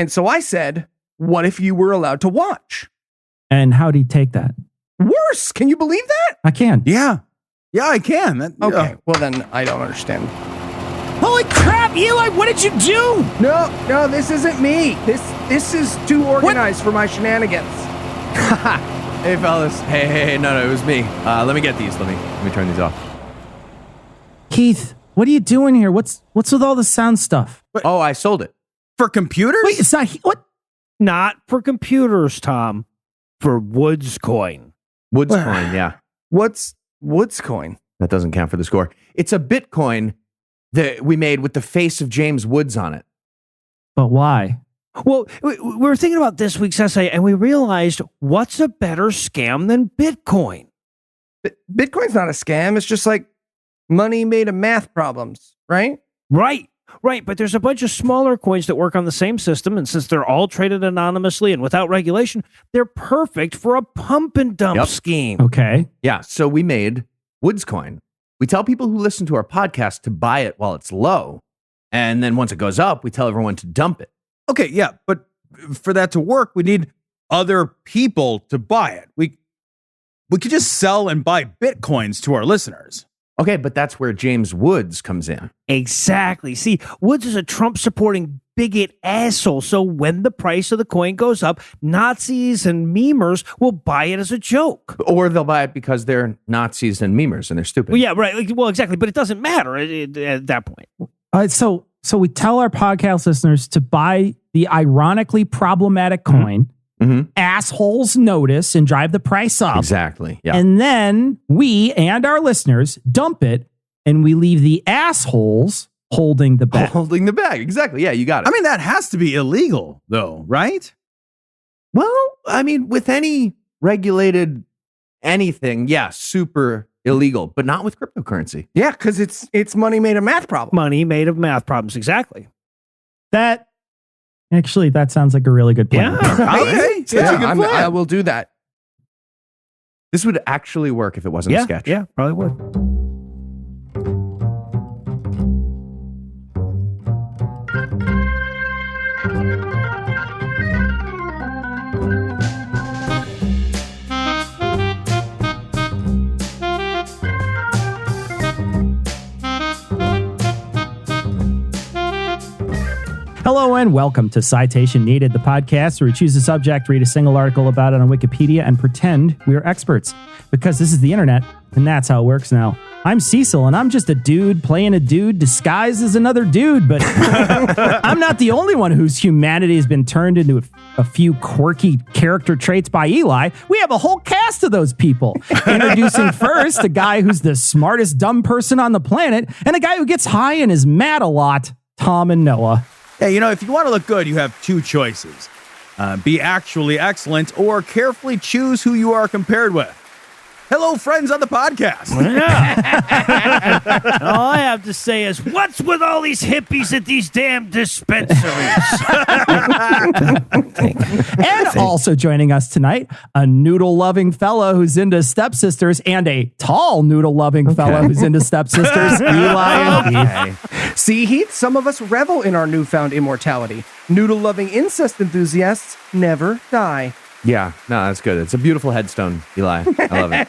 And so I said, what if you were allowed to watch? And how'd he take that? Worse. Can you believe that? I can. Yeah, I can. Okay, well then I don't understand. Holy crap, Eli, what did you do? No, this isn't me. This is too organized for my shenanigans. Hey, fellas. Hey, no, it was me. Let me get these. Let me turn these off. Keith, what are you doing here? What's with all the sound stuff? Oh, I sold it. For computers? Wait, it's not what? Not for computers, Tom. For Woods coin. Woods coin, yeah. What's Woods coin? That doesn't count for the score. It's a Bitcoin that we made with the face of James Woods on it. But why? Well, we were thinking about this week's essay, and we realized what's a better scam than Bitcoin? Bitcoin's not a scam. It's just like money made of math problems, right? Right, but there's a bunch of smaller coins that work on the same system, and since they're all traded anonymously and without regulation, they're perfect for a pump and dump scheme. Okay. Yeah, so we made Woods coin. We tell people who listen to our podcast to buy it while it's low, and then once it goes up, we tell everyone to dump it. Okay, yeah, but for that to work, we need other people to buy it. We could just sell and buy Bitcoins to our listeners. Okay, but that's where James Woods comes in. Exactly. See, Woods is a Trump-supporting bigot asshole, so when the price of the coin goes up, Nazis and memers will buy it as a joke. Or they'll buy it because they're Nazis and memers and they're stupid. Well, yeah, right. Well, exactly, but it doesn't matter at that point. So we tell our podcast listeners to buy the ironically problematic coin. Mm-hmm. Assholes notice and drive the price up. Exactly. Yeah. And then we and our listeners dump it, and we leave the assholes holding the bag. Holding the bag. Exactly. Yeah, you got it. I mean, that has to be illegal, though, right? Well, I mean, with any regulated anything, yeah, super illegal, but not with cryptocurrency. Yeah, because it's money made of math problems. Money made of math problems, exactly. That sounds like a really good plan. Yeah. Okay. Yeah, Such a good plan. I will do that. This would actually work if it wasn't a sketch. Yeah, probably would. Hello and welcome to Citation Needed, the podcast where we choose a subject, read a single article about it on Wikipedia, and pretend we are experts. Because this is the internet, and that's how it works now. I'm Cecil, and I'm just a dude playing a dude disguised as another dude, but I'm not the only one whose humanity has been turned into a few quirky character traits by Eli. We have a whole cast of those people. Introducing first a guy who's the smartest dumb person on the planet, and a guy who gets high and is mad a lot, Tom and Noah. Hey, if you want to look good, you have two choices. Be actually excellent or carefully choose who you are compared with. Hello, friends on the podcast. Yeah. All I have to say is, what's with all these hippies at these damn dispensaries? And also joining us tonight, a noodle-loving fella who's into stepsisters and a tall noodle-loving fella who's into stepsisters, Eli and Heath. See, Heath, some of us revel in our newfound immortality. Noodle-loving incest enthusiasts never die. Yeah, no, that's good. It's a beautiful headstone, Eli. I love it.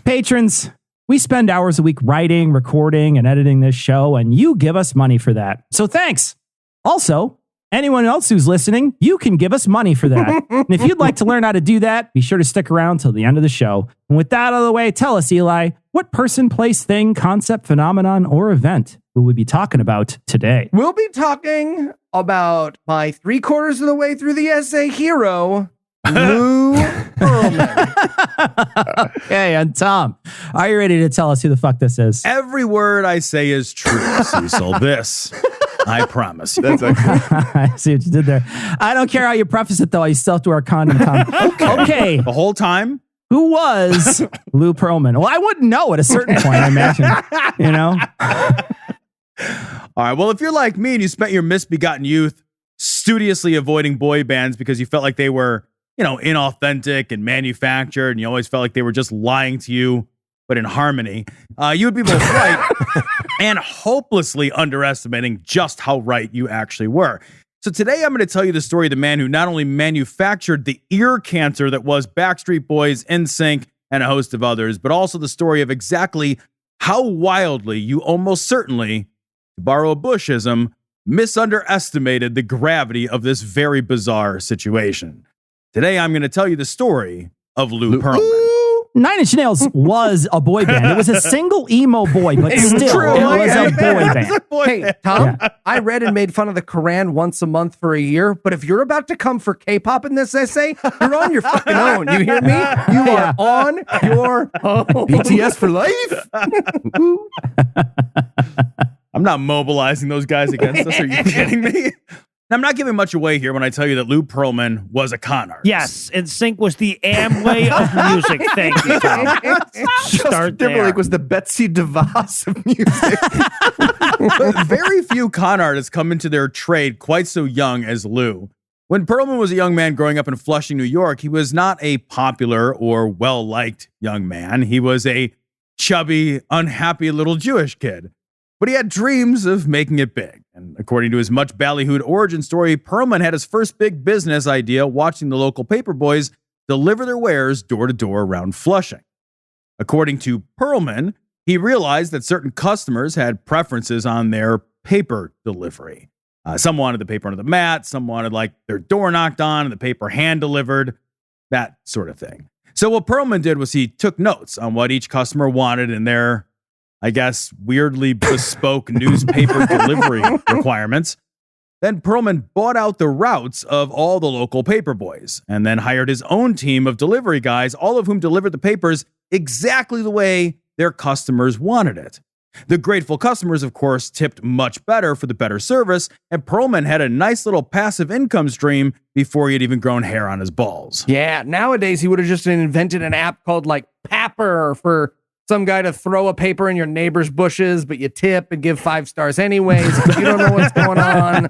Patrons, we spend hours a week writing, recording, and editing this show, and you give us money for that. So thanks. Also, anyone else who's listening, you can give us money for that. And if you'd like to learn how to do that, be sure to stick around till the end of the show. And with that out of the way, tell us, Eli, what person, place, thing, concept, phenomenon, or event will we be talking about today? We'll be talking about my 3/4 of the way through the essay hero, Lou Pearlman. Okay, and Tom, are you ready to tell us who the fuck this is? Every word I say is true, Cecil. This, I promise you. That's okay. I see what you did there. I don't care how you preface it, though. You still have to wear a condom, Tom. Okay. The whole time? Who was Lou Pearlman? Well, I wouldn't know at a certain point, I imagine. All right. Well, if you're like me and you spent your misbegotten youth studiously avoiding boy bands because you felt like they were, inauthentic and manufactured, and you always felt like they were just lying to you but in harmony. You would be both right and hopelessly underestimating just how right you actually were. So today I'm going to tell you the story of the man who not only manufactured the ear cancer that was Backstreet Boys, NSYNC, and a host of others, but also the story of exactly how wildly you almost certainly, to borrow a Bushism, misunderestimated the gravity of this very bizarre situation. Today I'm going to tell you the story of Lou Pearlman. Nine Inch Nails was a boy band. It was a single emo boy, but still, it was a boy band. Hey, Tom, I read and made fun of the Quran once a month for a year, but if you're about to come for K-pop in this essay, you're on your fucking own. You hear me? You are on your own. BTS for life? I'm not mobilizing those guys against us. Are you kidding me? I'm not giving much away here when I tell you that Lou Pearlman was a con artist. Yes, and Sync was the Amway of music. Thank you, Tom. Start there. Timberlake was the Betsy DeVos of music. But very few con artists come into their trade quite so young as Lou. When Pearlman was a young man growing up in Flushing, New York, he was not a popular or well-liked young man. He was a chubby, unhappy little Jewish kid. But he had dreams of making it big. And according to his much ballyhooed origin story, Pearlman had his first big business idea watching the local paper boys deliver their wares door to door around Flushing. According to Pearlman, he realized that certain customers had preferences on their paper delivery. Some wanted the paper under the mat, some wanted like their door knocked on and the paper hand delivered, that sort of thing. So what Pearlman did was he took notes on what each customer wanted in their, I guess, weirdly bespoke newspaper delivery requirements. Then Pearlman bought out the routes of all the local paper boys and then hired his own team of delivery guys, all of whom delivered the papers exactly the way their customers wanted it. The grateful customers, of course, tipped much better for the better service, and Pearlman had a nice little passive income stream before he had even grown hair on his balls. Yeah, nowadays he would have just invented an app called like Papper for some guy to throw a paper in your neighbor's bushes, but you tip and give 5 stars anyways because you don't know what's going on.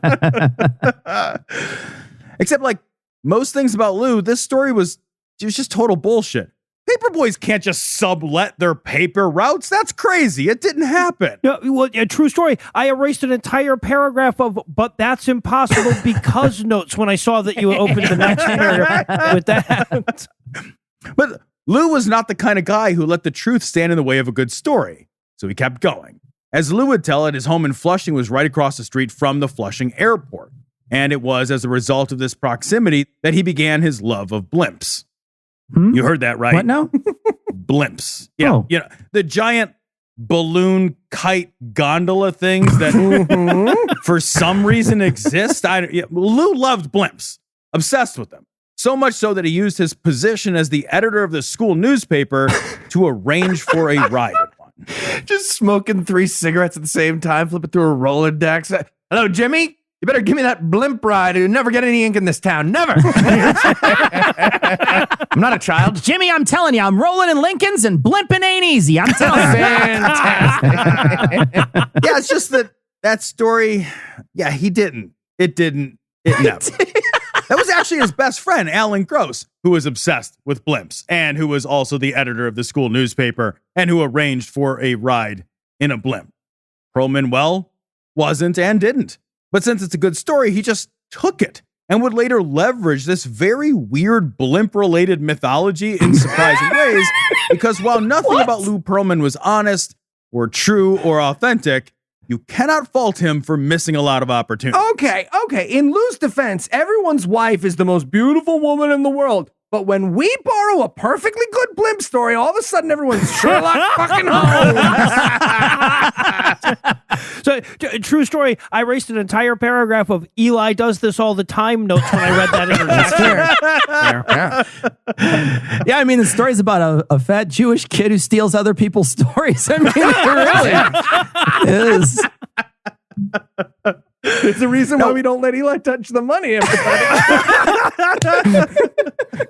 Except like most things about Lou, this story was just total bullshit. Paper boys can't just sublet their paper routes. That's crazy. It didn't happen. No, well, a true story. I erased an entire paragraph of "but that's impossible because" notes when I saw that you opened the next paragraph with that. But Lou was not the kind of guy who let the truth stand in the way of a good story, so he kept going. As Lou would tell it, his home in Flushing was right across the street from the Flushing airport, and it was as a result of this proximity that he began his love of blimps. You heard that right. What now? Blimps. Yeah, Oh. you know, the giant balloon kite gondola things that for some reason exist. Lou loved blimps, obsessed with them. So much so that he used his position as the editor of the school newspaper to arrange for a ride in one. Just smoking 3 cigarettes at the same time, flipping through a Rolodex. Hello, Jimmy? You better give me that blimp ride. You'll never get any ink in this town. Never. I'm not a child. Jimmy, I'm telling you, I'm rolling in Lincolns and blimping ain't easy. I'm telling you. Fantastic. Yeah, it's just that story. Yeah, he didn't. It never. That was actually his best friend, Alan Gross, who was obsessed with blimps and who was also the editor of the school newspaper and who arranged for a ride in a blimp. Pearlman, well, wasn't and didn't. But since it's a good story, he just took it and would later leverage this very weird blimp-related mythology in surprising ways, because while nothing about Lou Pearlman was honest or true or authentic, you cannot fault him for missing a lot of opportunity. Okay. In Lou's defense, everyone's wife is the most beautiful woman in the world. But when we borrow a perfectly good blimp story, all of a sudden everyone's Sherlock fucking Holmes. So, true story. I erased an entire paragraph of "Eli does this all the time" notes when I read that introduction. Yeah, I mean, the story's about a fat Jewish kid who steals other people's stories. I mean, it really is. It's the reason why we don't let Eli touch the money, everybody.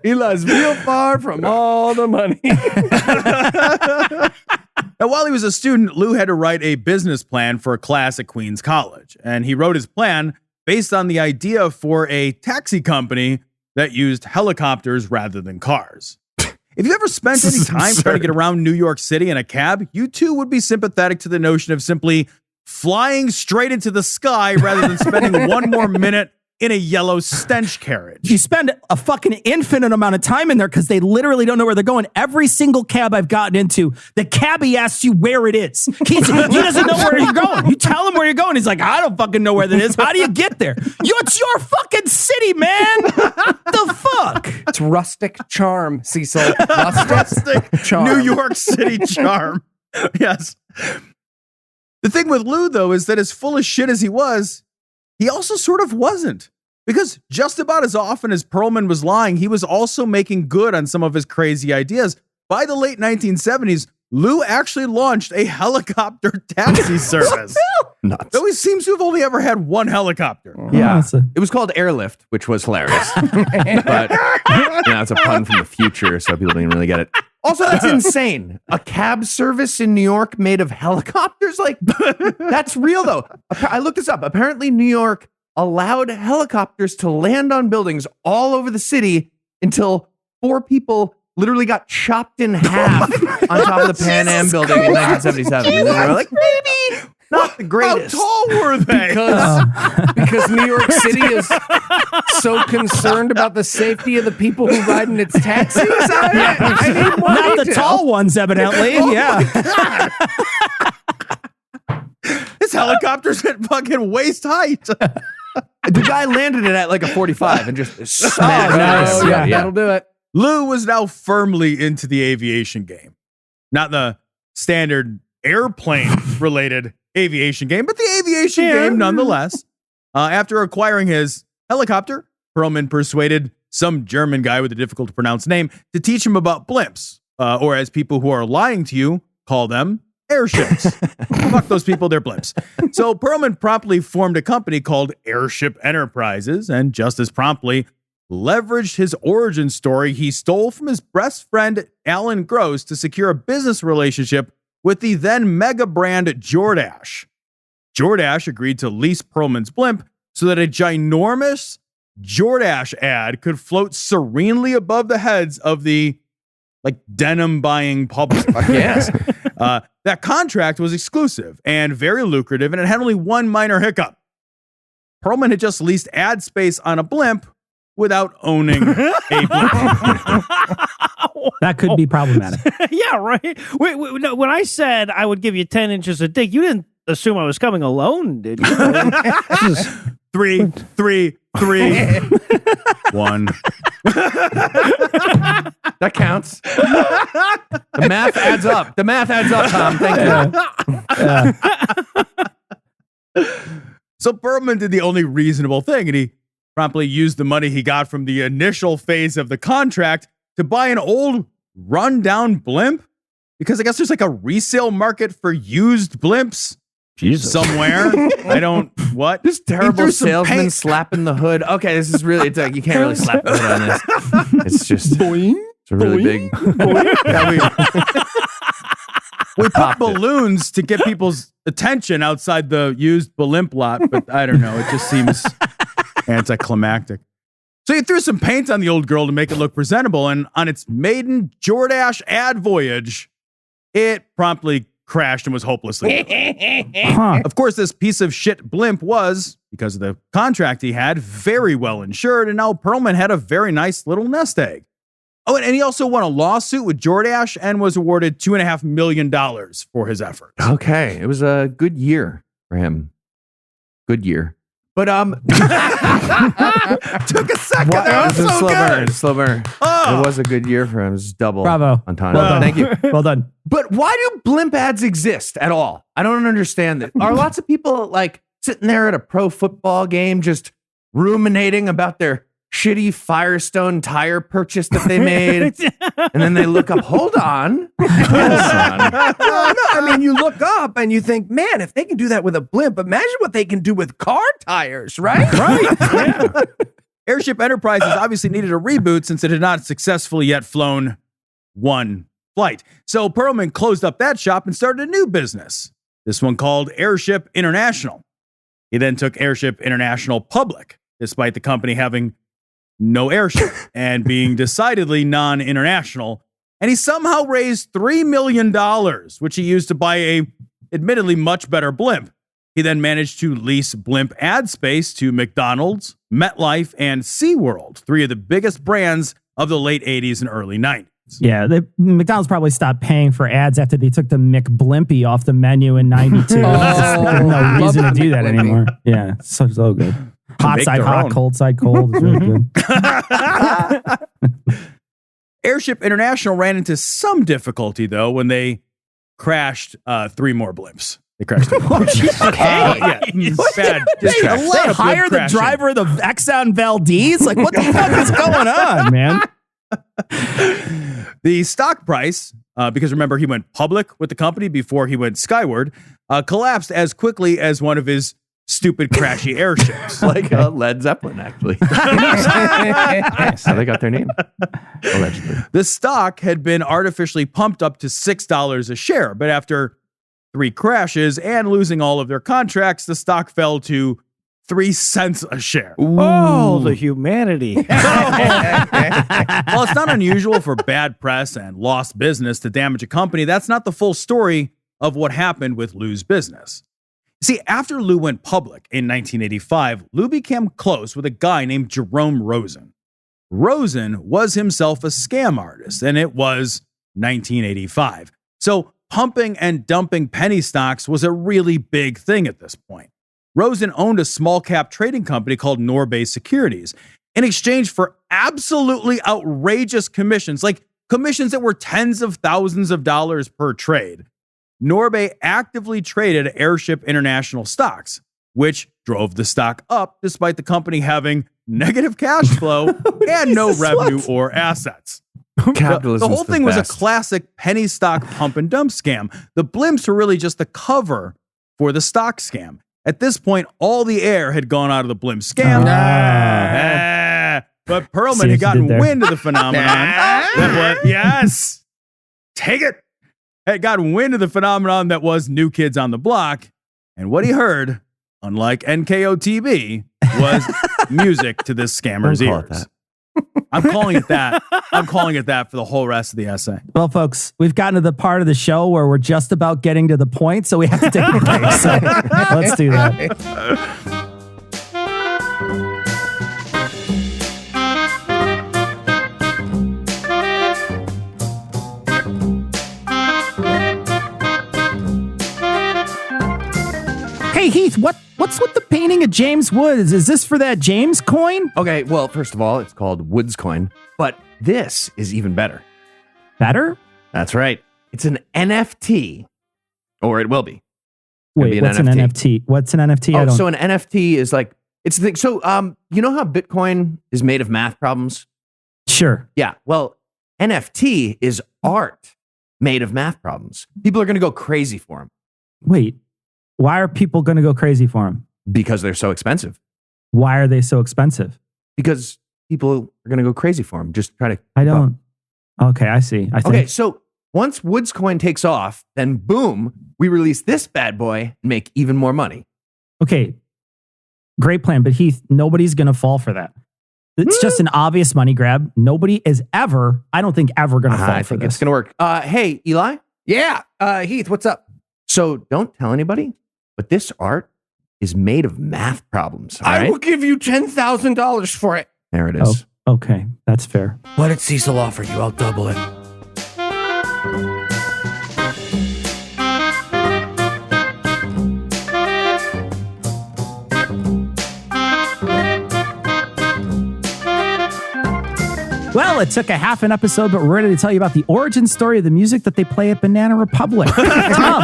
Eli's real far from all the money. Now, while he was a student, Lou had to write a business plan for a class at Queens College, and he wrote his plan based on the idea for a taxi company that used helicopters rather than cars. If you ever spent any time trying to get around New York City in a cab, you too would be sympathetic to the notion of simply flying straight into the sky rather than spending one more minute in a yellow stench carriage. You spend a fucking infinite amount of time in there because they literally don't know where they're going. Every single cab I've gotten into, the cabbie asks you where it is. He doesn't know where you're going. You tell him where you're going. He's like, I don't fucking know where that is. How do you get there? It's your fucking city, man. The fuck? It's rustic charm, Cecil. Rustic charm. New York City charm. Yes. The thing with Lou, though, is that as full of shit as he was, he also sort of wasn't. Because just about as often as Pearlman was lying, he was also making good on some of his crazy ideas. By the late 1970s, Lou actually launched a helicopter taxi service. Nuts. Though he seems to have only ever had one helicopter. Yeah. It was called Airlift, which was hilarious. But it's a pun from the future, so people didn't really get it. Also, that's insane. A cab service in New York made of helicopters? Like, that's real, though. I looked this up. Apparently, New York allowed helicopters to land on buildings all over the city until 4 people literally got chopped in half on top of the Pan Am building in 1977. And they were like, maybe not the greatest. How tall were they? Because New York City is so concerned about the safety of the people who ride in its taxis. I need more Not the detail. tall ones, evidently. Yeah. This helicopter's at fucking waist height. The guy landed it at like a 45 and just smashed nice. it. Yeah. That'll do it. Lou was now firmly into the aviation game. Not the standard airplane-related aviation game, but the aviation game nonetheless. After acquiring his helicopter, Pearlman persuaded some German guy with a difficult-to-pronounce name to teach him about blimps, or as people who are lying to you call them, airships. Fuck those people, they're blimps. So Pearlman promptly formed a company called Airship Enterprises, and just as promptly leveraged his origin story he stole from his best friend Alan Gross to secure a business relationship with the then mega brand Jordache. Jordache agreed to lease Pearlman's blimp so that a ginormous Jordache ad could float serenely above the heads of the denim buying public. Yes. That contract was exclusive and very lucrative, and it had only one minor hiccup. Pearlman had just leased ad space on a blimp without owning a blimp. That could be problematic. Yeah, right. Wait, no, when I said I would give you 10 inches of dick, you didn't assume I was coming alone, did you? Three, 1. That counts. The math adds up. The math adds up, Tom. Thank you. So Pearlman did the only reasonable thing, and he promptly used the money he got from the initial phase of the contract to buy an old rundown blimp, because I guess there's a resale market for used blimps. Jesus. Somewhere. What? This He terrible threw some salesman paint- slapping the hood. Okay, this is really, you can't really slap the hood on this. It's just, Boing. it's a really big. Yeah, we put Popped it. balloons to get people's attention outside the used blimp lot, but I don't know. It just seems anticlimactic. So he threw some paint on the old girl to make it look presentable, and on its maiden Jordache ad voyage, it promptly crashed and was hopelessly ruined. Huh. Of course, this piece of shit blimp was, because of the contract he had, very well insured, and now Pearlman had a very nice little nest egg. Oh, and he also won a lawsuit with Jordache and was awarded $2.5 million for his efforts. Okay, it was a good year for him. Good year. But Took a second. That was This is so good. slow burn. Oh. It was a good year for him. It was double. Bravo. On time. Well done. Thank you. Well done. But why do blimp ads exist at all? I don't understand it. Are lots of people sitting there at a pro football game just ruminating about their shitty Firestone tire purchase that they made? And then they look up, hold on. Well, no, I mean, you look up and you think, man, if they can do that with a blimp, imagine what they can do with car tires, right? Right. Yeah. Airship Enterprises obviously needed a reboot since it had not successfully yet flown one flight. So Pearlman closed up that shop and started a new business, this one called Airship International. He then took Airship International public, despite the company having no airship and being decidedly non-international And he somehow raised $3 million, which he used to buy a admittedly much better blimp. He then managed to lease blimp ad space to McDonald's, MetLife, and SeaWorld, three of the biggest brands of the late 80s and early 90s. Yeah, McDonald's probably stopped paying for ads after they took the McBlimpy off the menu in 92. There's no reason to do that anymore. Yeah, so good. Hot side hot, cold side cold. It's really good. Airship International ran into some difficulty, though, when they crashed 3 more blimps. They crashed. Okay. Bad. They hire the driver of the Exxon Valdez? Like, what the fuck is going on, man? The stock price, because remember, he went public with the company before he went skyward, collapsed as quickly as one of his stupid crashy airships. Like Led Zeppelin, actually. That's how they got their name. Allegedly. The stock had been artificially pumped up to $6 a share, but after 3 crashes and losing all of their contracts, the stock fell to 3 cents a share. Oh, the humanity. While it's not unusual for bad press and lost business to damage a company, that's not the full story of what happened with Lou's business. See, after Lou went public in 1985, Lou became close with a guy named Jerome Rosen. Rosen was himself a scam artist, and it was 1985. So pumping and dumping penny stocks was a really big thing at this point. Rosen owned a small cap trading company called Norbay Securities in exchange for absolutely outrageous commissions, like commissions that were tens of thousands of dollars per trade. Norbay actively traded Airship International stocks, which drove the stock up despite the company having negative cash flow and no revenue or assets. The whole thing was a classic penny stock pump and dump scam. The blimps were really just the cover for the stock scam. At this point, all the air had gone out of the blimp scam. But Pearlman had gotten wind of the phenomenon. Take it. Had gotten wind of the phenomenon that was New Kids on the Block. And what he heard, unlike NKOTB, was music to this scammer's ears. I'm calling it that. I'm calling it that for the whole rest of the essay. Well, folks, we've gotten to the part of the show where we're just about getting to the point, so we have to take a break. So let's do that. Hey, Heath, what's with the painting of James Woods? Is this for that James coin? Okay, well, first of all, it's called Woods coin, but this is even better. Better? That's right. It's an NFT, or it will be. Wait, what's an NFT? What's an NFT? Oh, so an NFT is like, it's the thing. So, you know how Bitcoin is made of math problems? Sure. Yeah. Well, NFT is art made of math problems. People are going to go crazy for them. Wait, why are people going to go crazy for them? Because they're so expensive. Why are they so expensive? Because people are going to go crazy for them. Just try to. I don't. Okay, I see. Okay, so once Woods coin takes off, then boom, we release this bad boy and make even more money. Okay, great plan. But Heath, nobody's going to fall for that. It's just an obvious money grab. Nobody is ever, I don't think, ever going to fall for this. I think it's going to work. Hey, Eli? Yeah. Heath, what's up? So don't tell anybody, but this art is made of math problems. I will give you $10,000 for it. There it is. Oh, okay, that's fair. What did Cecil offer you? I'll double it. Well, it took a half an episode, but we're ready to tell you about the origin story of the music that they play at Banana Republic. Tom,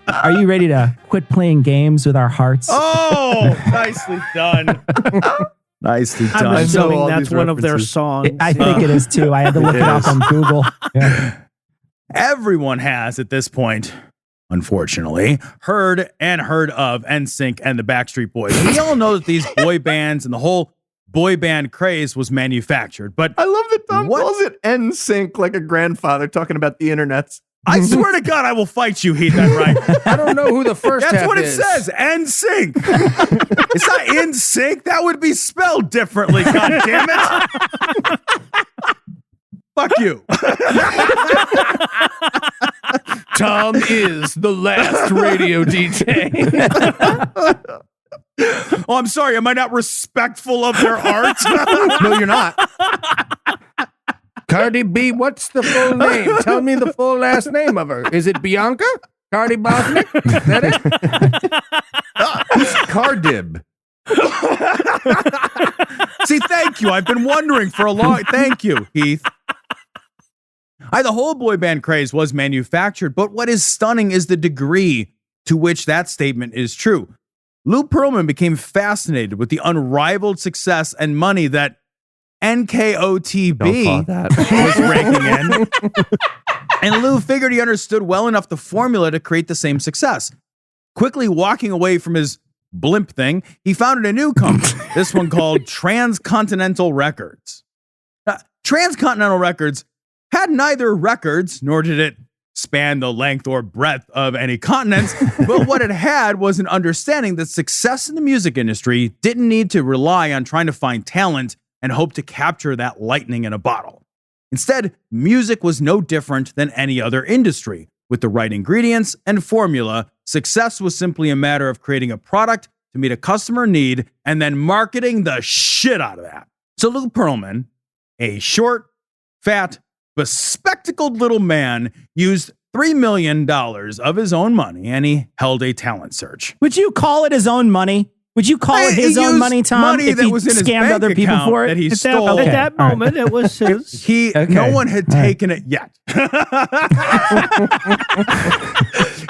are you ready to quit playing games with our hearts? Oh, nicely done. Nicely done. I'm assuming all that's these one of their references. songs. I think it is too. I had to look it up on Google. Yeah. Everyone has at this point, unfortunately, heard of NSYNC and the Backstreet Boys. We all know that these boy bands and the whole boy band craze was manufactured. But I love that Tom calls it NSYNC like a grandfather talking about the internets. I swear to God, I will fight you, Heath. That's right. I don't know who the first That's half what it is. says. NSYNC. It's not in sync. That would be spelled differently. God damn it. Fuck you. Tom is the last radio DJ. Oh, I'm sorry. Am I not respectful of their art? No, you're not. Cardi B, what's the full name? Tell me the full last name of her. Is it Bianca? Cardi Bosnick? Is that it? Who's Cardib? See, thank you. I've been wondering for a long. Thank you, Heath. The whole boy band craze was manufactured, but what is stunning is the degree to which that statement is true. Lou Pearlman became fascinated with the unrivaled success and money that NKOTB was raking in. And Lou figured he understood well enough the formula to create the same success. Quickly walking away from his blimp thing, he founded a new company, this one called Transcontinental Records. Now, Transcontinental Records had neither records, nor did it span the length or breadth of any continents, but what it had was an understanding that success in the music industry didn't need to rely on trying to find talent and hope to capture that lightning in a bottle. Instead, music was no different than any other industry. With the right ingredients and formula, success was simply a matter of creating a product to meet a customer need and then marketing the shit out of that. So Lou Pearlman, a short, fat, bespectacled little man, used $3 million of his own money, and he held a talent search. Would you call it his own money? Would you call it his own money, Tom? Money if that he was in his scammed bank other people account for it? that he At stole. that moment, it was his. No one had taken it yet.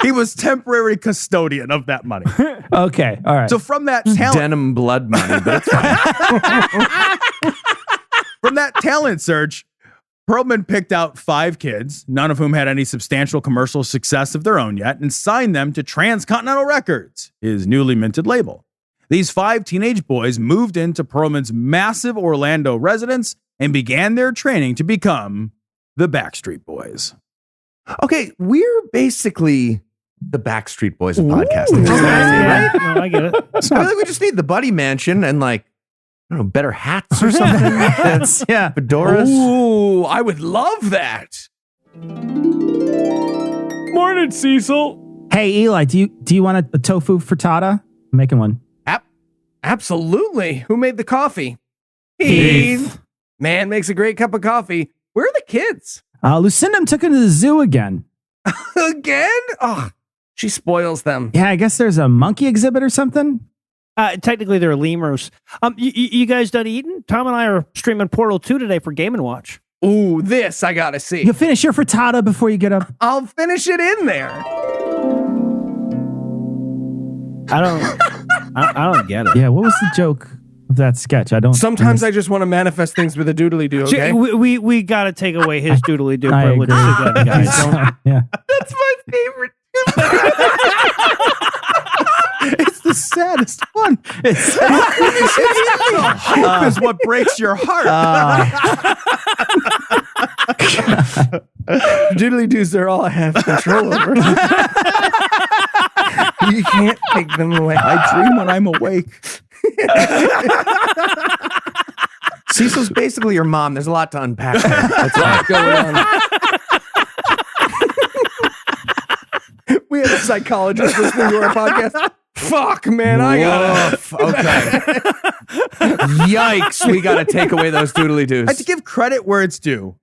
He was temporary custodian of that money. Okay, all right. So from that talent, Denim blood money, but it's fine. from that talent search, Pearlman picked out 5 kids, none of whom had any substantial commercial success of their own yet, and signed them to Transcontinental Records, his newly minted label. These 5 teenage boys moved into Pearlman's massive Orlando residence and began their training to become the Backstreet Boys. Okay, we're basically the Backstreet Boys of podcasting. Yeah, Right? no, I get it. I feel like we just need the Buddy Mansion and like, I don't know, better hats or something. That's, yeah. fedoras. Ooh, I would love that. Morning, Cecil. Hey, Eli, do you want a tofu frittata? I'm making one. Absolutely. Who made the coffee? Heath. Man makes a great cup of coffee. Where are the kids? Lucinda took him to the zoo again. Again? Oh, she spoils them. Yeah, I guess there's a monkey exhibit or something. Technically, they're lemurs. You guys done eating? Tom and I are streaming Portal 2 today for Game & Watch. Ooh, this I gotta see. You finish your frittata before you get up. I'll finish it in there. I don't get it. Yeah, what was the joke of that sketch? I don't. Sometimes I just want to manifest things with a doodly do, okay? We got to take away his doodly do I privilege agree. again, guys. Yeah. That's my favorite. It's the saddest one. It's, Hope is what breaks your heart. Doodly doos, they're all I have control over. You can't take them away. I dream when I'm awake. Cecil's basically your mom. There's a lot to unpack there. That's what's going on. We had a psychologist listening to our podcast. Fuck, man, I got Woof. Okay. Yikes. We got to take away those doodly doos. I have to give credit where it's due.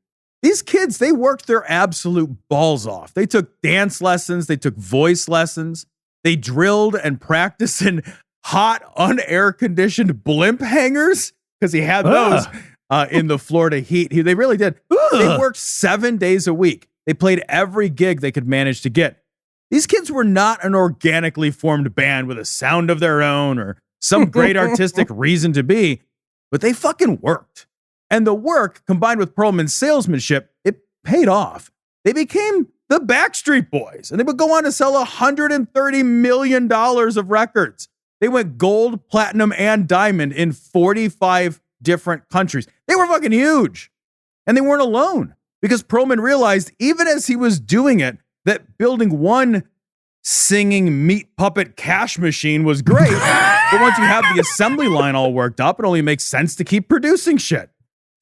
These kids, they worked their absolute balls off. They took dance lessons. They took voice lessons. They drilled and practiced in hot, unair-conditioned blimp hangars because he had those in the Florida heat. They really did. They worked 7 days a week. They played every gig they could manage to get. These kids were not an organically formed band with a sound of their own or some great artistic reason to be, but they fucking worked. And the work, combined with Pearlman's salesmanship, it paid off. They became the Backstreet Boys, and they would go on to sell $130 million of records. They went gold, platinum, and diamond in 45 different countries. They were fucking huge. And they weren't alone, because Pearlman realized, even as he was doing it, that building one singing meat puppet cash machine was great. But once you have the assembly line all worked up, it only makes sense to keep producing shit.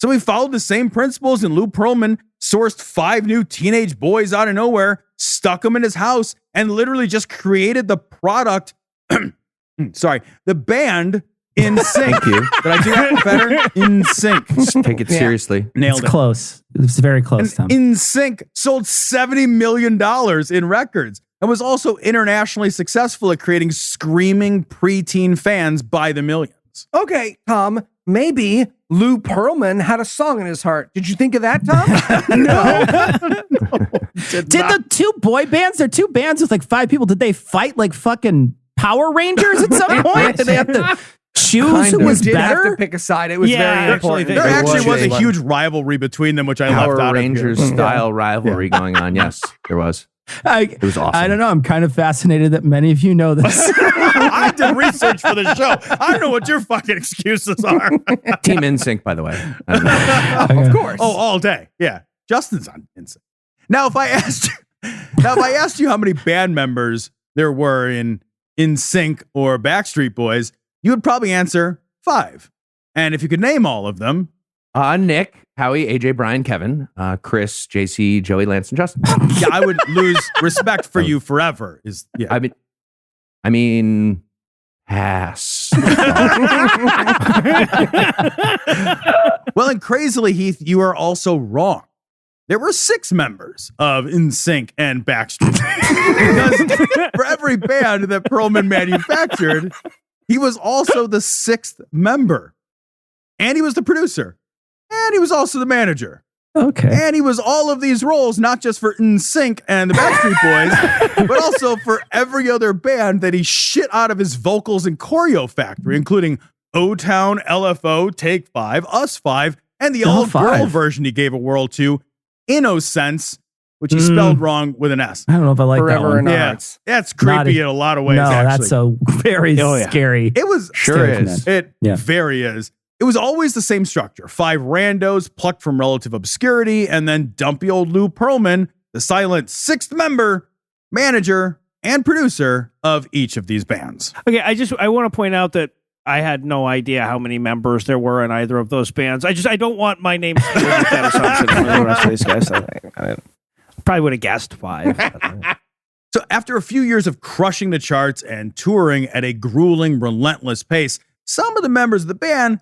So he followed the same principles, and Lou Pearlman sourced 5 new teenage boys out of nowhere, stuck them in his house, and literally just created the product. The band In Sync. Thank you. Did I do that better? In Sync. Take it seriously. Nailed It's it. close. It's very close, Tom. In Sync sold $70 million in records and was also internationally successful at creating screaming preteen fans by the millions. Okay, Tom, maybe Lou Pearlman had a song in his heart. Did you think of that, Tom? No. Did the two boy bands, they're two bands with like 5 people, did they fight like fucking Power Rangers at some point? Did they have to choose who You was did have better? to pick a side. It was very actually, important. There It actually was a was. huge rivalry between them, which I left Power out Rangers of here. style rivalry going on. Yes, there was. It was awesome. I don't know. I'm kind of fascinated that many of you know this. I did research for the show. I know what your fucking excuses are. Team NSYNC, by the way. I don't know. Of course. Oh, all day. Yeah. Justin's on Insane. Now, if I asked you how many band members there were in NSYNC or Backstreet Boys, you would probably answer 5. And if you could name all of them, Nick, Howie, AJ, Brian, Kevin, Chris, JC, Joey, Lance, and Justin. yeah, I would lose respect for you forever. I mean, pass. Well, and crazily, Heath, you are also wrong. There were 6 members of NSYNC and Backstreet. Because for every band that Pearlman manufactured, he was also the 6th member. And he was the producer. And he was also the manager. Okay. And he was all of these roles, not just for NSYNC and the Backstreet Boys, but also for every other band that he shit out of his vocals and choreo factory, including O-Town, LFO, Take 5, Us 5, and the all-girl version he gave a whirl to, Innocence, which he spelled wrong with an S. I don't know if I like that Forever one. in our Yeah, hearts. that's creepy in a lot of ways, No, actually. that's a very scary. It was Sure is. It Yeah. very is. It was always the same structure. 5 randos plucked from relative obscurity, and then dumpy old Lou Pearlman, the silent 6th member, manager, and producer of each of these bands. Okay, I want to point out that I had no idea how many members there were in either of those bands. I don't want my name to be with that assumption for the rest of these guys. I probably would have guessed 5. So after a few years of crushing the charts and touring at a grueling, relentless pace, some of the members of the band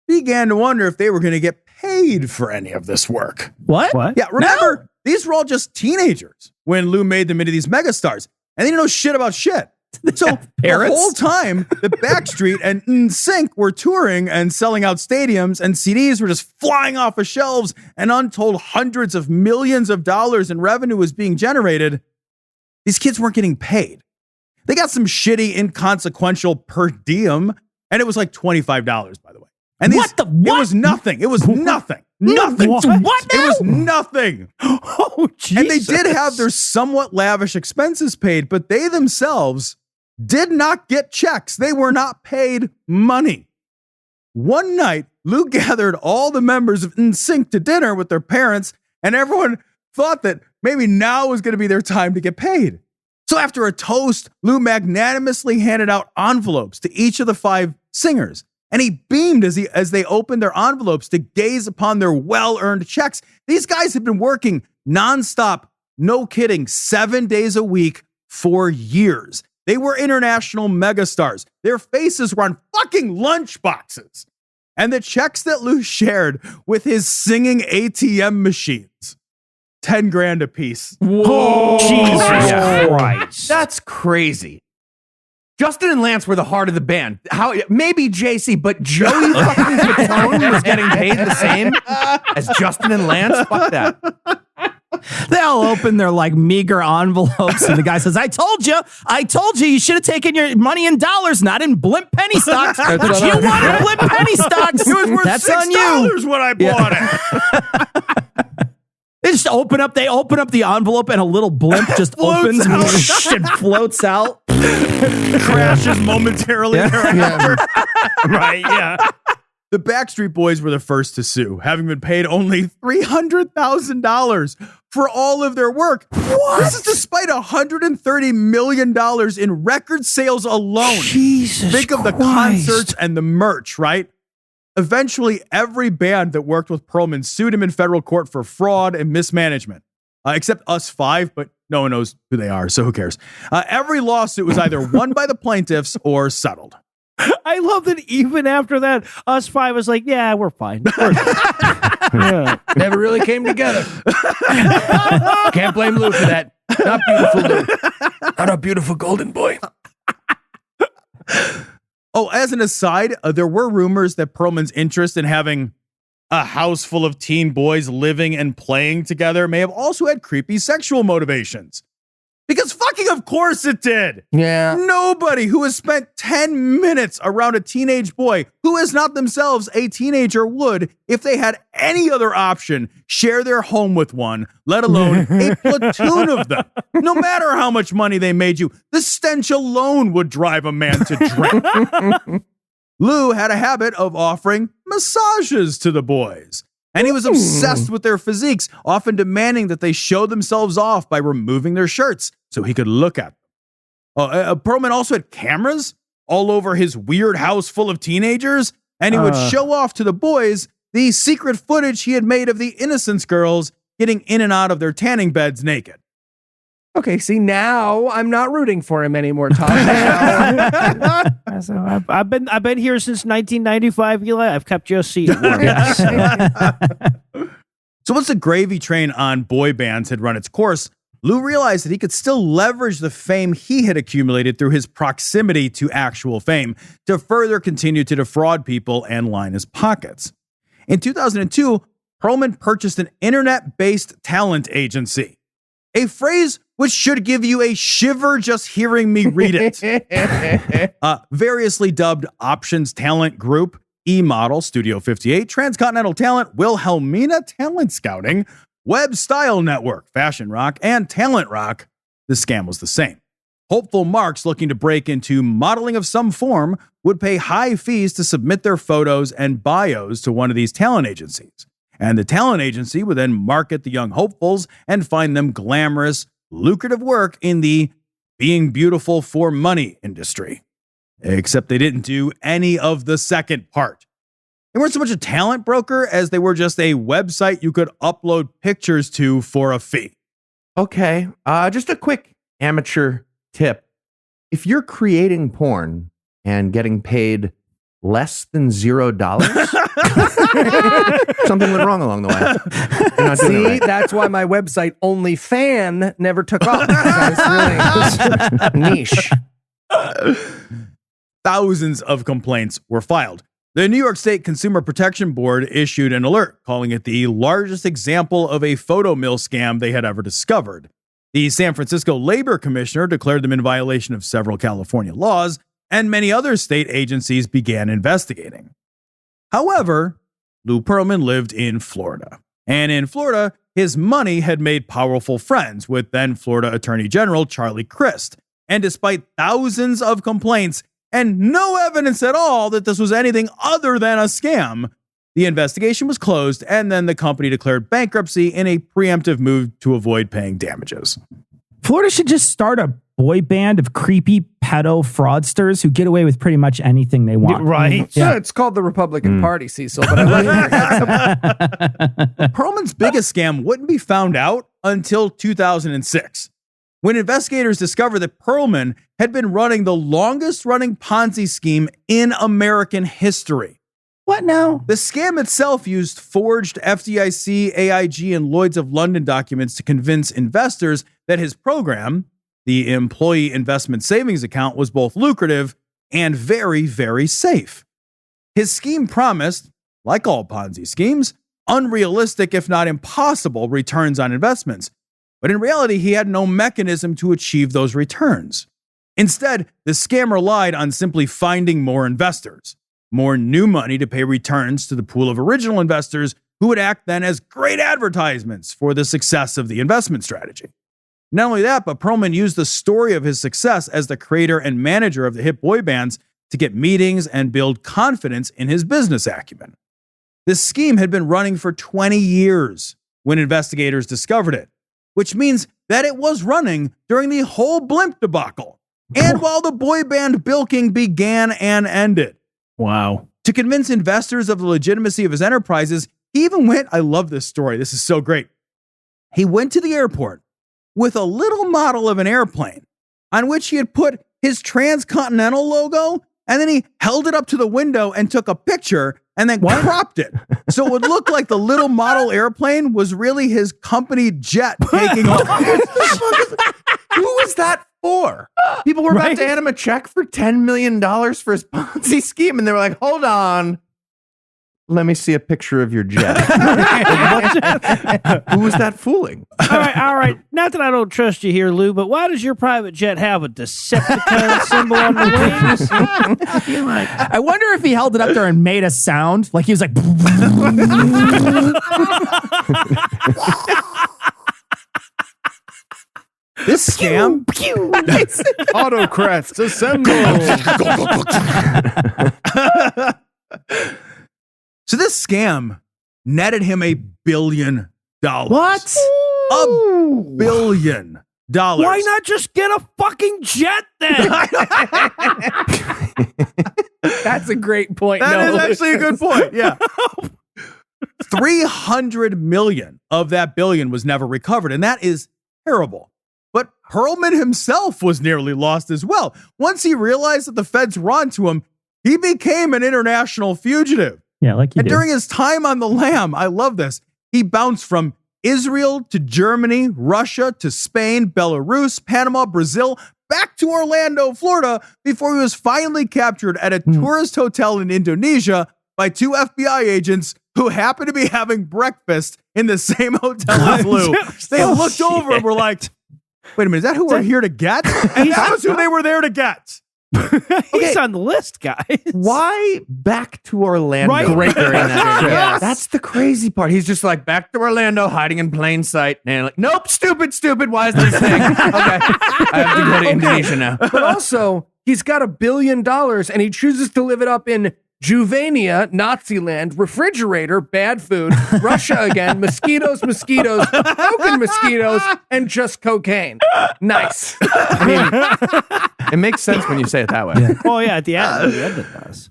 began to wonder if they were going to get paid for any of this work. What? Yeah, remember, these were all just teenagers when Lou made them into these megastars, and they didn't know shit about shit. So the parents? whole time, the Backstreet and NSYNC were touring and selling out stadiums, and CDs were just flying off of shelves, and untold hundreds of millions of dollars in revenue was being generated. These kids weren't getting paid. They got some shitty, inconsequential per diem, and it was like $25, by the way. And What? It was nothing. It was nothing. Nothing. What It now? was nothing. Oh, Jesus. And they did have their somewhat lavish expenses paid, but they themselves did not get checks. They were not paid money. One night, Lou gathered all the members of NSYNC to dinner with their parents, and everyone thought that maybe now was going to be their time to get paid. So after a toast, Lou magnanimously handed out envelopes to each of the 5 singers. And he beamed as they opened their envelopes to gaze upon their well-earned checks. These guys have been working nonstop, no kidding, 7 days a week for years. They were international megastars. Their faces were on fucking lunchboxes. And the checks that Lou shared with his singing ATM machines, 10 grand a piece. Whoa. Jesus Christ. That's crazy. Justin and Lance were the heart of the band. How maybe JC, but Joey fucking Fatone was getting paid the same as Justin and Lance. Fuck that. They all open their like meager envelopes, and the guy says, I told you, you should have taken your money in dollars, not in blimp penny stocks. But you wanted blimp penny stocks. It was worth That's $6 on you. when I bought it. They just open up the envelope, and a little blimp just opens and floats out. Crashes momentarily thereafter. Right, yeah. The Backstreet Boys were the first to sue, having been paid only $300,000 for all of their work. What? This is despite $130 million in record sales alone. Jesus Think of the Christ. concerts and the merch, right? Eventually, every band that worked with Pearlman sued him in federal court for fraud and mismanagement, except us 5, but no one knows who they are, so who cares? Every lawsuit was either won by the plaintiffs or settled. I love that even after that, us 5 was like, yeah, we're fine. Yeah. Never really came together. Can't blame Lou for that. Not beautiful, Lou. Not a beautiful golden boy. Oh, as an aside, there were rumors that Pearlman's interest in having a house full of teen boys living and playing together may have also had creepy sexual motivations. Because fucking of course it did. Yeah. Nobody who has spent 10 minutes around a teenage boy who is not themselves a teenager would, if they had any other option, share their home with one, let alone a platoon of them. No matter how much money they made you, the stench alone would drive a man to drink. Lou had a habit of offering massages to the boys. And he was obsessed with their physiques, often demanding that they show themselves off by removing their shirts so he could look at them. Pearlman also had cameras all over his weird house full of teenagers, and he would show off to the boys the secret footage he had made of the Innocence girls getting in and out of their tanning beds naked. Okay, see, now I'm not rooting for him anymore, Tom. So I've been here since 1995, Eli. I've kept your seat warm. So once the gravy train on boy bands had run its course, Lou realized that he could still leverage the fame he had accumulated through his proximity to actual fame to further continue to defraud people and line his pockets. In 2002, Pearlman purchased an internet-based talent agency, a phrase which should give you a shiver just hearing me read it. Variously dubbed Options Talent Group, E-Model, Studio 58, Transcontinental Talent, Wilhelmina Talent Scouting, Web Style Network, Fashion Rock, and Talent Rock, the scam was the same. Hopeful marks looking to break into modeling of some form would pay high fees to submit their photos and bios to one of these talent agencies. And the talent agency would then market the young hopefuls and find them glamorous, lucrative work in the being beautiful for money industry. Except they didn't do any of the second part. They weren't so much a talent broker as they were just a website you could upload pictures to for a fee. Okay, just a quick amateur tip. If you're creating porn and getting paid less than $0, something went wrong along the way. You're not doing it See, right. that's why my website OnlyFan never took off. It's really niche. Thousands of complaints were filed. The New York State Consumer Protection Board issued an alert calling it the largest example of a photo mill scam they had ever discovered. The San Francisco Labor Commissioner declared them in violation of several California laws, and many other state agencies began investigating. However, Lou Pearlman lived in Florida. And in Florida, his money had made powerful friends with then Florida Attorney General Charlie Crist. And despite thousands of complaints and no evidence at all that this was anything other than a scam, the investigation was closed, and then the company declared bankruptcy in a preemptive move to avoid paying damages. Florida should just start a boy band of creepy pedo fraudsters who get away with pretty much anything they want. Right. Yeah, it's called the Republican Party, Cecil, but I like it. Pearlman's biggest scam wouldn't be found out until 2006, when investigators discovered that Pearlman had been running the longest-running Ponzi scheme in American history. What now? The scam itself used forged FDIC, AIG, and Lloyds of London documents to convince investors that his program, the Employee Investment Savings Account, was both lucrative and very, very safe. His scheme promised, like all Ponzi schemes, unrealistic, if not impossible, returns on investments. But in reality, he had no mechanism to achieve those returns. Instead, the scam relied on simply finding more investors, more new money to pay returns to the pool of original investors who would act then as great advertisements for the success of the investment strategy. Not only that, but Pearlman used the story of his success as the creator and manager of the hit boy bands to get meetings and build confidence in his business acumen. This scheme had been running for 20 years when investigators discovered it, which means that it was running during the whole blimp debacle and while the boy band bilking began and ended. Wow. To convince investors of the legitimacy of his enterprises, he even went, I love this story, this is so great. He went to the airport with a little model of an airplane on which he had put his transcontinental logo, and then he held it up to the window and took a picture and then cropped it. So it would look like the little model airplane was really his company jet taking off. Who was that for? People were about to hand him a check for $10 million for his Ponzi scheme, and they were like, hold on. Let me see a picture of your jet. Who was that fooling? All right. Not that I don't trust you here, Lou, but why does your private jet have a Decepticon symbol on the wings? I wonder if he held it up there and made a sound. Like he was like... This scam... Autocrats, assemble! So this scam netted him $1 billion. What? $1 billion. Why not just get a fucking jet then? That's a great point. That is actually a good point. Yeah. 300 million of that billion was never recovered, and that is terrible. But Pearlman himself was nearly lost as well. Once he realized that the feds were onto him, he became an international fugitive. Yeah, like you And do. during his time on the lam, I love this, he bounced from Israel to Germany, Russia to Spain, Belarus, Panama, Brazil, back to Orlando, Florida, before he was finally captured at a tourist hotel in Indonesia by 2 FBI agents who happened to be having breakfast in the same hotel as Lou. They looked over and were like, wait a minute, is that who we're here to get? And that was who they were there to get. He's on the list, guys. Why back to Orlando? Right? Great during that trip. Yes. That's the crazy part. He's just like, back to Orlando, hiding in plain sight. And like, nope, stupid. Why is this thing? Okay, I have to go to Indonesia now. But also, he's got $1 billion and he chooses to live it up in Juvania, Nazi land, refrigerator, bad food, Russia again, mosquitoes, broken mosquitoes, and just cocaine. Nice. I mean, it makes sense when you say it that way. Yeah. Oh, yeah, at the end it does.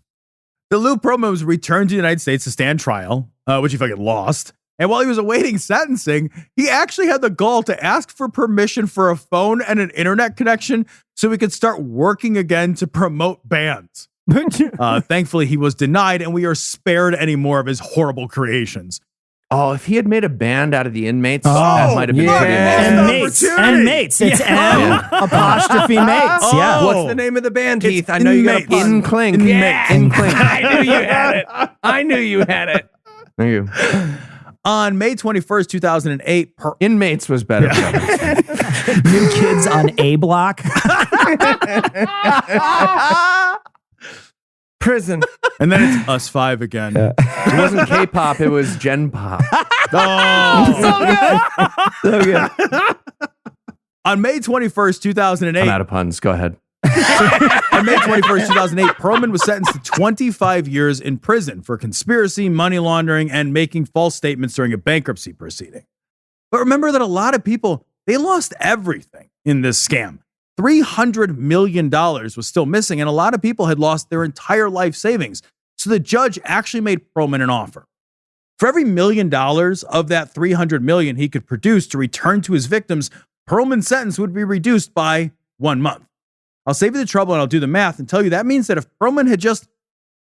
The Lou Pearlman was returned to the United States to stand trial, which he fucking lost. And while he was awaiting sentencing, he actually had the gall to ask for permission for a phone and an internet connection so he could start working again to promote bands. Thankfully, he was denied, and we are spared any more of his horrible creations. Oh, if he had made a band out of the inmates, that might have been pretty And amazing. mates. And mates. It's M apostrophe mates. Yeah. What's the name of the band, Heath? I know you got a Inmates. pun. Inkling. Yeah. Inkling. I knew you had it. I knew you had it. Thank you. On May 21st, 2008, Inmates was better. New Kids on A Block. Prison. and then it's Us 5 again. It wasn't K-pop, it was Gen Pop. Oh. So good. On May 21st, 2008, I'm out of puns. Go ahead. On May 21st, 2008, Pearlman was sentenced to 25 years in prison for conspiracy, money laundering, and making false statements during a bankruptcy proceeding. But remember that a lot of people, they lost everything in this scam. $300 million was still missing, and a lot of people had lost their entire life savings. So the judge actually made Pearlman an offer. For every $1 million of that $300 million he could produce to return to his victims, Pearlman's sentence would be reduced by 1 month. I'll save you the trouble and I'll do the math and tell you that means that if Pearlman had just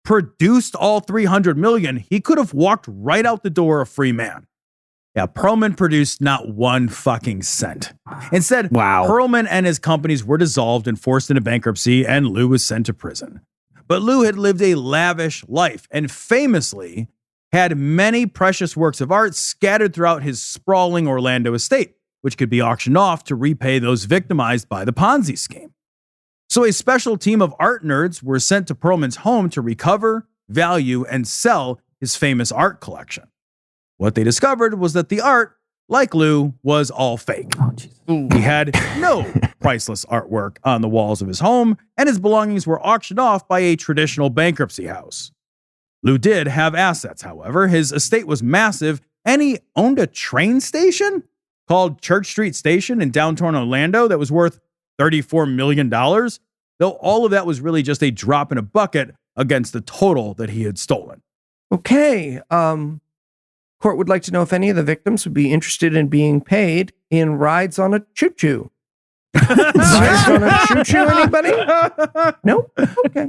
produced all $300 million, he could have walked right out the door a free man. Yeah, Pearlman produced not 1 fucking cent. Instead, Pearlman and his companies were dissolved and forced into bankruptcy, and Lou was sent to prison. But Lou had lived a lavish life and famously had many precious works of art scattered throughout his sprawling Orlando estate, which could be auctioned off to repay those victimized by the Ponzi scheme. So a special team of art nerds were sent to Pearlman's home to recover, value, and sell his famous art collection. What they discovered was that the art, like Lou, was all fake. He had no priceless artwork on the walls of his home, and his belongings were auctioned off by a traditional bankruptcy house. Lou did have assets, however. His estate was massive, and he owned a train station called Church Street Station in downtown Orlando that was worth $34 million, though all of that was really just a drop in a bucket against the total that he had stolen. Okay. Court would like to know if any of the victims would be interested in being paid in rides on a choo-choo. Rides on a choo-choo, anybody? Nope. Okay.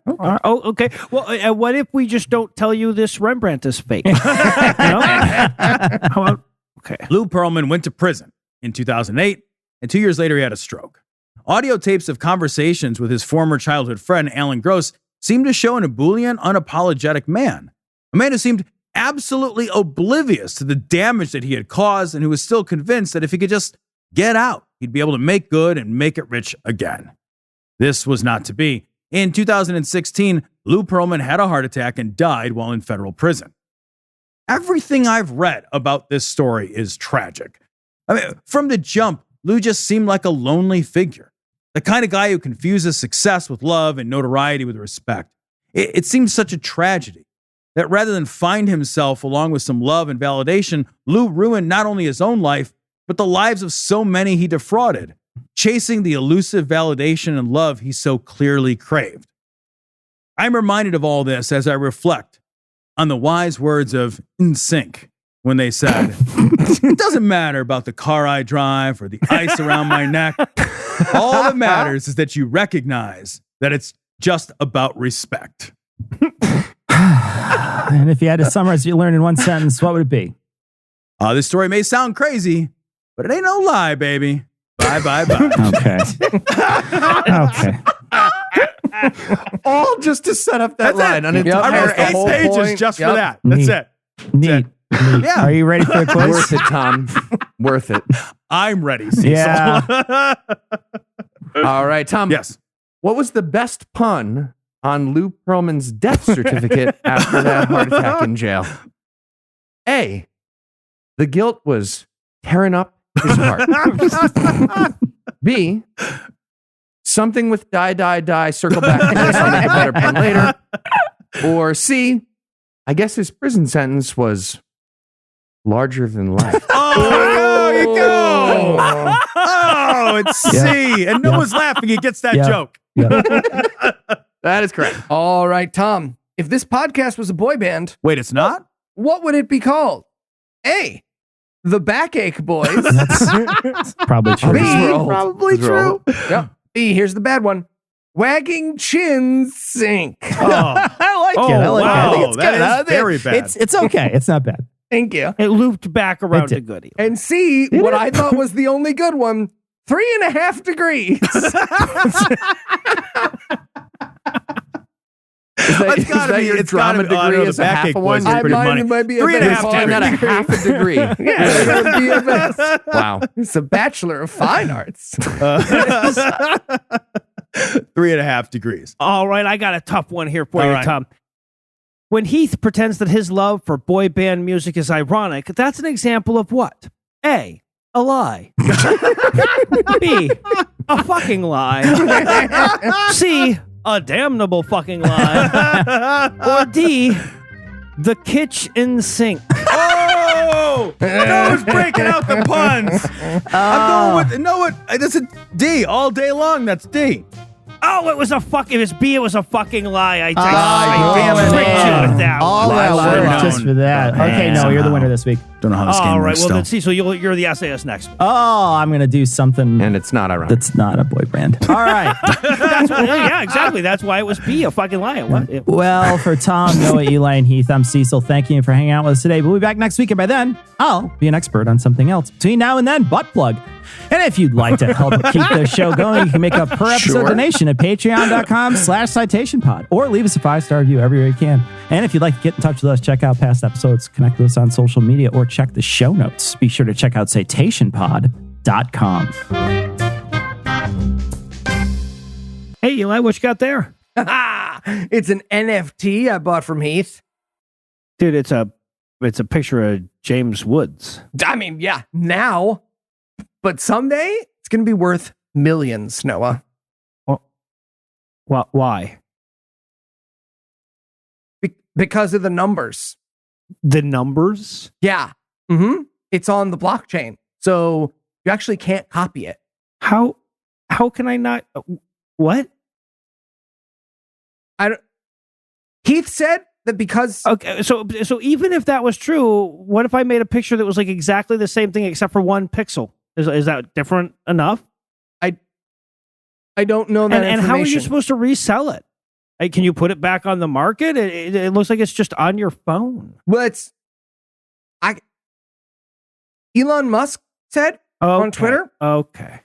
Okay. Well, what if we just don't tell you this Rembrandt is fake? How about, okay. Lou Pearlman went to prison in 2008, and 2 years later, he had a stroke. Audio tapes of conversations with his former childhood friend, Alan Gross, seemed to show an ebullient, unapologetic man. A man who seemed absolutely oblivious to the damage that he had caused and who was still convinced that if he could just get out, he'd be able to make good and make it rich again. This was not to be. In 2016, Lou Pearlman had a heart attack and died while in federal prison. Everything I've read about this story is tragic. I mean, from the jump, Lou just seemed like a lonely figure, the kind of guy who confuses success with love and notoriety with respect. It seems such a tragedy that rather than find himself along with some love and validation, Lou ruined not only his own life, but the lives of so many he defrauded, chasing the elusive validation and love he so clearly craved. I'm reminded of all this as I reflect on the wise words of NSYNC when they said, "It doesn't matter about the car I drive or the ice around my neck. All that matters is that you recognize that it's just about respect." And if you had to summarize what you learned in one sentence, what would it be? This story may sound crazy, but it ain't no lie, baby. Bye, bye, bye. Okay. Okay. All just to set up that That's line it. on entire I wrote the 8 whole pages point. just for Yep. that. That's Neat. it. Neat. Neat. Yeah. Are you ready for the quiz? Worth it, Tom. Worth it. I'm ready, Cecil. Yeah. All right, Tom. Yes. What was the best pun on Lou Pearlman's death certificate after that heart attack in jail? A, the guilt was tearing up his heart. B, something with die, die, die, circle back to this, I'll make a better pun later. Or C, I guess his prison sentence was larger than life. Oh, there you go. Oh, it's C. And no one's laughing. He gets that Yeah. joke. Yeah. That is correct. All right, Tom. If this podcast was a boy band, Wait, it's not? what would it be called? A, the Backache Boys. That's probably true. B, We're old. Probably We're true. old. Yep. B, here's the bad one. Wagging Chin Sink. Oh, I like Oh, it. I like it. I think wow. it's That good. is I think very bad. It's okay. It's not bad. Thank you. It looped back around It to did. goody. And C, what I thought was the only good one, 3.5 degrees. Is that your drama degree as a half a one? Pretty money. It might be a 3.5 better Calling that a degree. half a degree. Yeah, I got a BFS. Wow. It's a Bachelor of Fine Arts. 3.5 degrees. All right, I got a tough one here for All you, right. Tom. When Heath pretends that his love for boy band music is ironic, that's an example of what? A lie. B, a fucking lie. C, a damnable fucking lie. Or D, the kitchen sink. Oh! No one's breaking out the puns. I'm going with, no, what? That's a D all day long. That's D. Oh, it was a fuck. If it's B, it was a fucking lie. I damn it. tricked you with that All one. that Lie, work lie. just for that. Okay, no, you're the winner this week. Don't know how this game All right, works well, still. then, Cecil, you're the essayist next week. Oh, I'm going to do something And it's not ironic. that's not a boy brand. All right. Yeah, exactly. That's why it was B, a fucking lie. What? Well, for Tom, Noah, Eli, and Heath, I'm Cecil. Thank you for hanging out with us today. We'll be back next week, and by then, I'll be an expert on something else. Between now and then, butt plug. And if you'd like to help keep the show going, you can make a per episode donation at patreon.com/citationpod or leave us a 5-star review everywhere you can. And if you'd like to get in touch with us, check out past episodes, connect with us on social media, or check the show notes. Be sure to check out citationpod.com. Hey, Eli, what you got there? It's an NFT I bought from Heath. Dude, it's a picture of James Woods. I mean, yeah, now, but someday it's going to be worth millions, Noah. Why? Because of the numbers. The numbers? Yeah. Mm-hmm. It's on the blockchain. So you actually can't copy it. How can I not? What? Keith said that because Okay, so even if that was true, what if I made a picture that was like exactly the same thing except for 1 pixel? Is that different enough? I don't know that And how are you information. supposed to resell it? Like, can you put it back on the market? It looks like it's just on your phone. Well, Elon Musk said on Twitter Okay.